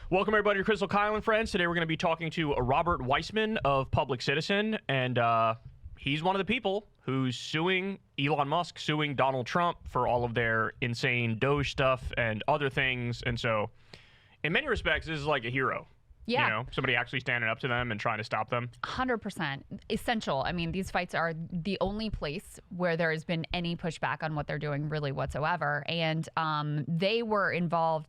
Welcome, everybody, to Crystal, Kyle, and Friends. Today, we're going to be talking to Robert Weissman of Public Citizen, and he's one of the people who's suing Elon Musk, suing Donald Trump for all of their insane DOGE stuff and other things. And so, in many respects, this is like a hero. Yeah. You know, somebody actually standing up to them and trying to stop them. 100%. Essential. I mean, these fights are the only place where there has been any pushback on what they're doing really whatsoever. And they're involved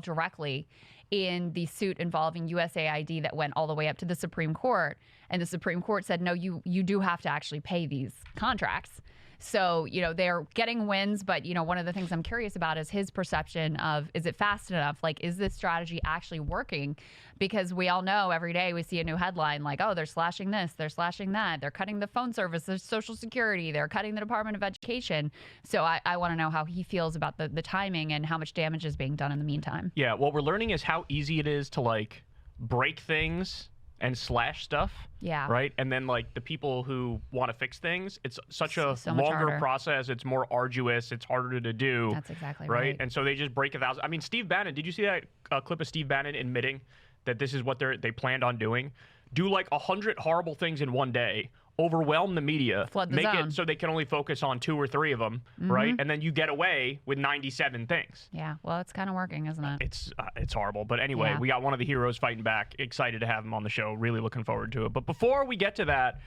directly in the suit involving USAID that went all the way up to the Supreme Court. And the Supreme Court said, no, you do have to actually pay these contracts. So, you know, they're getting wins. But, you know, one of the things I'm curious about is his perception of, is it fast enough? Like, is this strategy actually working? Because we all know every day we see a new headline like, oh, they're slashing this, they're slashing that, they're cutting the phone service, there's Social Security, they're cutting the Department of Education. So I want to know how he feels about the timing and how much damage is being done in the meantime. Yeah, what we're learning is how easy it is to, like, break things and slash stuff. Yeah. Right? And then, like, the people who want to fix things, it's such a so much longer harder. process. It's more arduous. It's harder to do. That's exactly right. And so they just break 1,000. I mean, Steve Bannon, did you see that clip of Steve Bannon admitting that this is what they planned on doing? Do like 100 horrible things in one day, overwhelm the media, Flood the make zone. it so they can only focus on 2 or 3 of them, right? And then you get away with 97 things. Yeah, well, it's kind of working, isn't it? It's horrible. But anyway, Yeah. we got one of the heroes fighting back. Excited to have him on the show. Really looking forward to it. But before we get to that,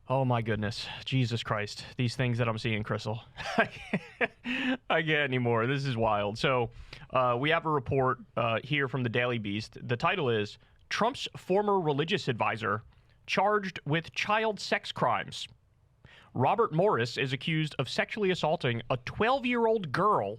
oh my goodness, Jesus Christ, these things that I'm seeing, Crystal. I can't anymore. This is wild. So we have a report here from the Daily Beast. The title is Trump's former religious advisor charged with child sex crimes. Robert Morris is accused of sexually assaulting a 12-year-old girl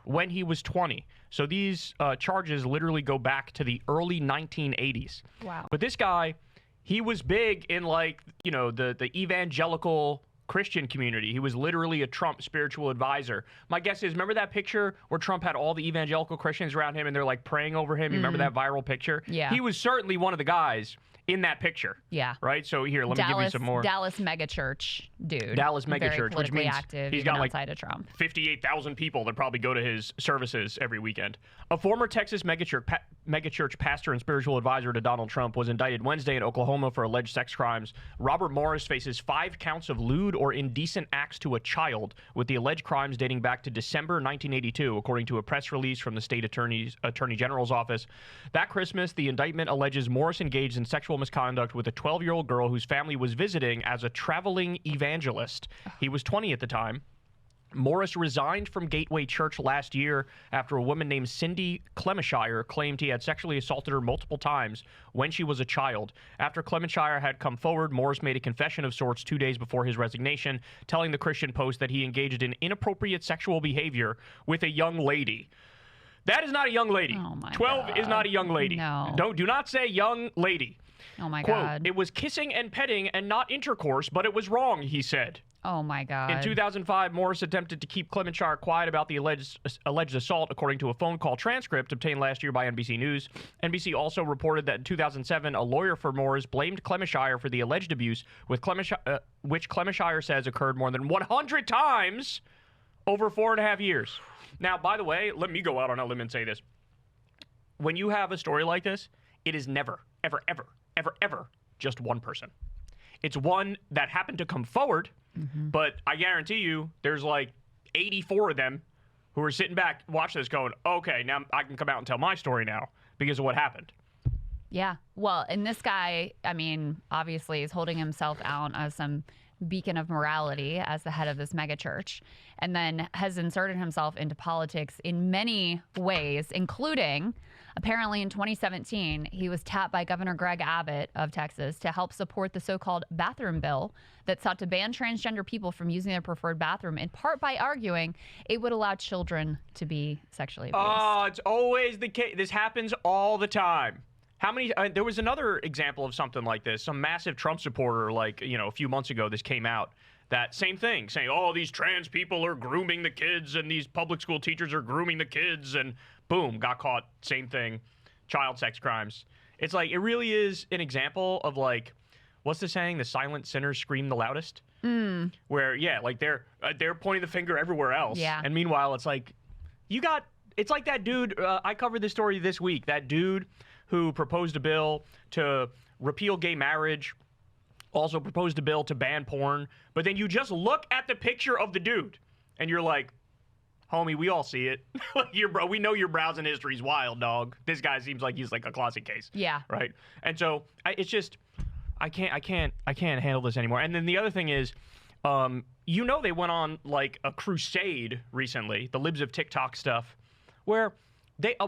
when he was 20. So these charges literally go back to the early 1980s. Wow. But this guy, he was big in, like, you know, the evangelical Christian community. He was literally a Trump spiritual advisor. My guess is, remember that picture where Trump had all the evangelical Christians around him and they're like praying over him? You remember that viral picture? Yeah. He was certainly one of the guys in that picture. Yeah. Right? So here, let me give you some more. Dallas megachurch dude. Dallas Very megachurch, which politically means active, he's even got like outside of Trump. 58,000 people that probably go to his services every weekend. A former Texas megachurch pastor and spiritual advisor to Donald Trump was indicted Wednesday in Oklahoma for alleged sex crimes. Robert Morris faces 5 counts of lewd or indecent acts to a child, with the alleged crimes dating back to December 1982, according to a press release from the state attorney general's office. That Christmas, the indictment alleges Morris engaged in sexual misconduct with a 12-year-old girl whose family was visiting as a traveling evangelist. He was 20 at the time. Morris resigned from Gateway Church last year after a woman named Cindy Clemishire claimed he had sexually assaulted her multiple times when she was a child. After Clemishire had come forward, Morris made a confession of sorts 2 days before his resignation, telling the Christian Post that he engaged in inappropriate sexual behavior with a young lady. That is not a young lady. Oh my 12 God. is not a young lady. No. Do not say young lady. Oh my Quote, God. it was kissing and petting and not intercourse, but it was wrong, he said. Oh my God. In 2005, Morris attempted to keep Clemishire quiet about the alleged assault, according to a phone call transcript obtained last year by NBC News. NBC also reported that in 2007, a lawyer for Morris blamed Clemishire for the alleged abuse, which Clemishire says occurred more than 100 times over 4.5 years. Now, by the way, let me go out on a limb and say this. When you have a story like this, it is never, ever, ever, ever, ever just one person. It's one that happened to come forward, but I guarantee you there's like 84 of them who are sitting back, watching this going, okay, now I can come out and tell my story now because of what happened. Yeah. Well, and this guy, I mean, obviously is holding himself out as some beacon of morality as the head of this megachurch, and then has inserted himself into politics in many ways, including apparently in 2017, he was tapped by Governor Greg Abbott of Texas to help support the so-called bathroom bill that sought to ban transgender people from using their preferred bathroom, in part by arguing it would allow children to be sexually abused. Oh, it's always the case. This happens all the time. How many? There was another example of something like this. Some massive Trump supporter, like, you know, a few months ago, this came out. That same thing, saying, oh, these trans people are grooming the kids and these public school teachers are grooming the kids, and boom, got caught. Same thing. Child sex crimes. It's like, it really is an example of, like, what's the saying? The silent sinners scream the loudest. Where, yeah, like they're pointing the finger everywhere else. Yeah. And meanwhile, it's like, you got It's like that dude, I covered this story this week, that dude who proposed a bill to repeal gay marriage, also proposed a bill to ban porn, but then you just look at the picture of the dude, and you're like, homie, we all see it. We know your browsing history's wild, dog. This guy seems like he's like a closet case. Yeah. Right? And so, it's just, I can't handle this anymore. And then the other thing is, they went on like a crusade recently, the libs of TikTok stuff, where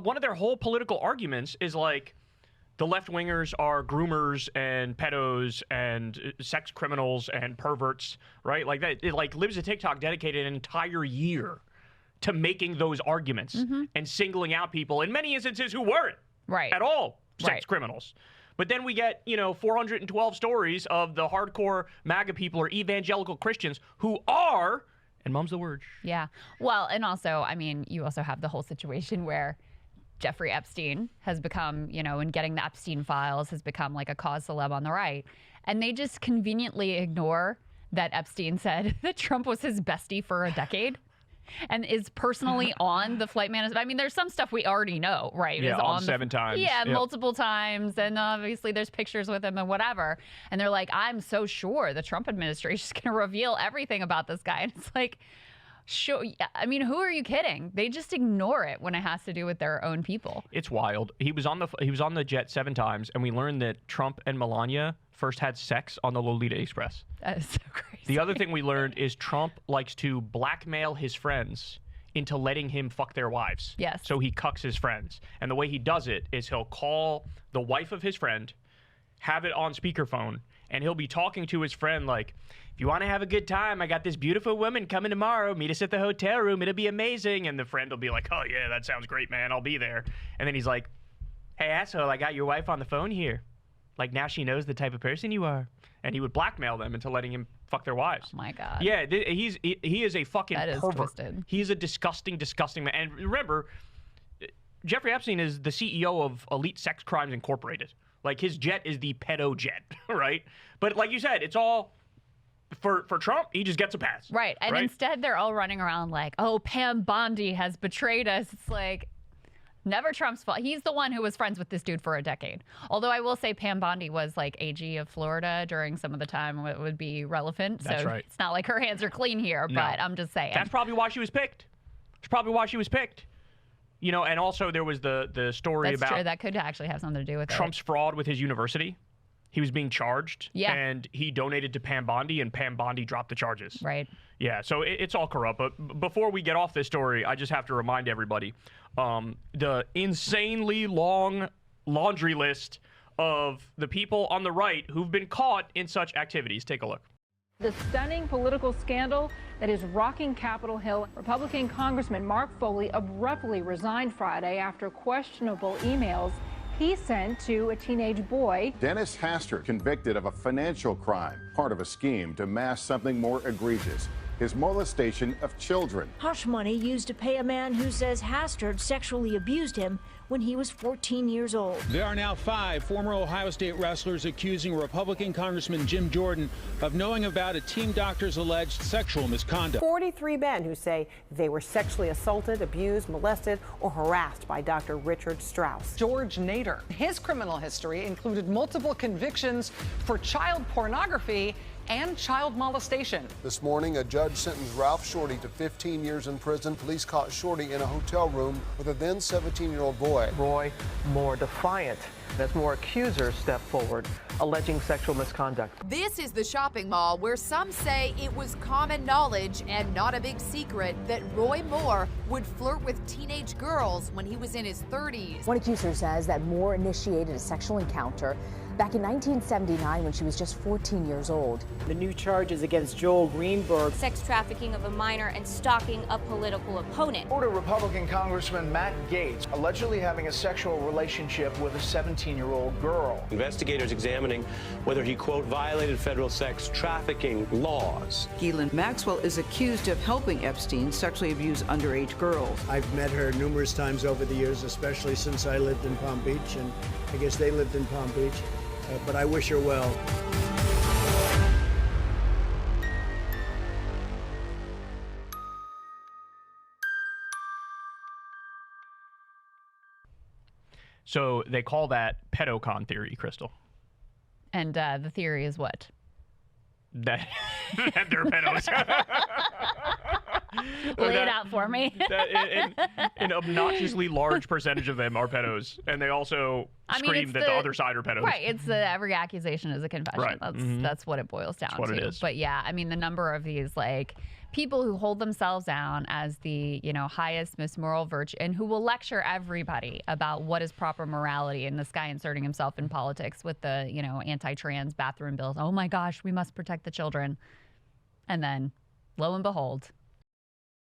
one of their whole political arguments is like, the left-wingers are groomers and pedos and sex criminals and perverts, right? Like that. Like Libs of TikTok dedicated an entire year to making those arguments and singling out people in many instances who weren't at all sex criminals. But then we get, 412 stories of the hardcore MAGA people or evangelical Christians who are, and mum's the word. Yeah. Well, and also, I mean, you also have the whole situation where Jeffrey Epstein has become, and getting the Epstein files has become like a cause celeb on the right. And they just conveniently ignore that Epstein said that Trump was his bestie for a decade and is personally on the flight management. I mean, there's some stuff we already know, right? Yeah, on 7 times. Yeah, multiple times. And obviously there's pictures with him and whatever. And they're like, I'm so sure the Trump administration is going to reveal everything about this guy. And it's like, sure. I mean, who are you kidding? They just ignore it when it has to do with their own people. It's wild. He was on the jet 7 times, and we learned that Trump and Melania first had sex on the Lolita Express. That is so crazy. The other thing we learned is Trump likes to blackmail his friends into letting him fuck their wives. Yes. So he cucks his friends. And the way he does it is he'll call the wife of his friend, have it on speakerphone, and he'll be talking to his friend like, if you want to have a good time, I got this beautiful woman coming tomorrow. Meet us at the hotel room. It'll be amazing. And the friend will be like, oh, yeah, that sounds great, man. I'll be there. And then he's like, hey, asshole, I got your wife on the phone here. Like, now she knows the type of person you are. And he would blackmail them into letting him fuck their wives. Oh, my God. Yeah, he is a fucking pervert. Twisted. He's a disgusting, disgusting man. And remember, Jeffrey Epstein is the CEO of Elite Sex Crimes Incorporated. Like, his jet is the pedo jet, right? But like you said, it's all... For Trump, he just gets a pass. Right. And instead, they're all running around like, oh, Pam Bondi has betrayed us. It's like, never Trump's fault. He's the one who was friends with this dude for a decade. Although I will say Pam Bondi was like AG of Florida during some of the time when it would be relevant. That's so right. It's not like her hands are clean here, but I'm just saying. That's probably why she was picked. That's probably why she was picked. And also there was the story That's about... true. That could actually have something to do with Trump's fraud with his university. He was being charged, and he donated to Pam Bondi, and Pam Bondi dropped the charges. Right. Yeah, so it's all corrupt. But before we get off this story, I just have to remind everybody, the insanely long laundry list of the people on the right who've been caught in such activities. Take a look. The stunning political scandal that is rocking Capitol Hill. Republican Congressman Mark Foley abruptly resigned Friday after questionable emails he sent to a teenage boy. Dennis Hastert convicted of a financial crime, part of a scheme to mask something more egregious, his molestation of children. Hush money used to pay a man who says Hastert sexually abused him when he was 14 years old. There are now 5 former Ohio State wrestlers accusing Republican Congressman Jim Jordan of knowing about a team doctor's alleged sexual misconduct. 43 men who say they were sexually assaulted, abused, molested, or harassed by Dr. Richard Strauss. George Nader. His criminal history included multiple convictions for child pornography and child molestation. This morning, a judge sentenced Ralph Shorty to 15 years in prison. Police caught Shorty in a hotel room with a then 17-year-old boy. Roy more defiant as more accusers step forward, alleging sexual misconduct. This is the shopping mall where some say it was common knowledge and not a big secret that Roy Moore would flirt with teenage girls when he was in his 30s. One accuser says that Moore initiated a sexual encounter back in 1979 when she was just 14 years old. The new charges against Joel Greenberg. Sex trafficking of a minor and stalking a political opponent. Florida Republican Congressman Matt Gaetz allegedly having a sexual relationship with a 17-year-old girl. Investigators examining whether he, quote, violated federal sex trafficking laws. Ghislaine Maxwell is accused of helping Epstein sexually abuse underage girls. I've met her numerous times over the years, especially since I lived in Palm Beach, and I guess they lived in Palm Beach. But I wish her well. So they call that pedocon theory, Crystal. And the theory is what? That they're pedos. Lay it out for me. An obnoxiously large percentage of them are pedos, and they also scream that the other side are pedos. Right. It's every accusation is a confession. Right. That's what it boils down That's what to. it is. But yeah, I mean, the number of these people who hold themselves down as the highest, most moral virtue, and who will lecture everybody about what is proper morality. And this guy inserting himself in politics with the anti-trans bathroom bills. Oh my gosh, we must protect the children. And then, lo and behold,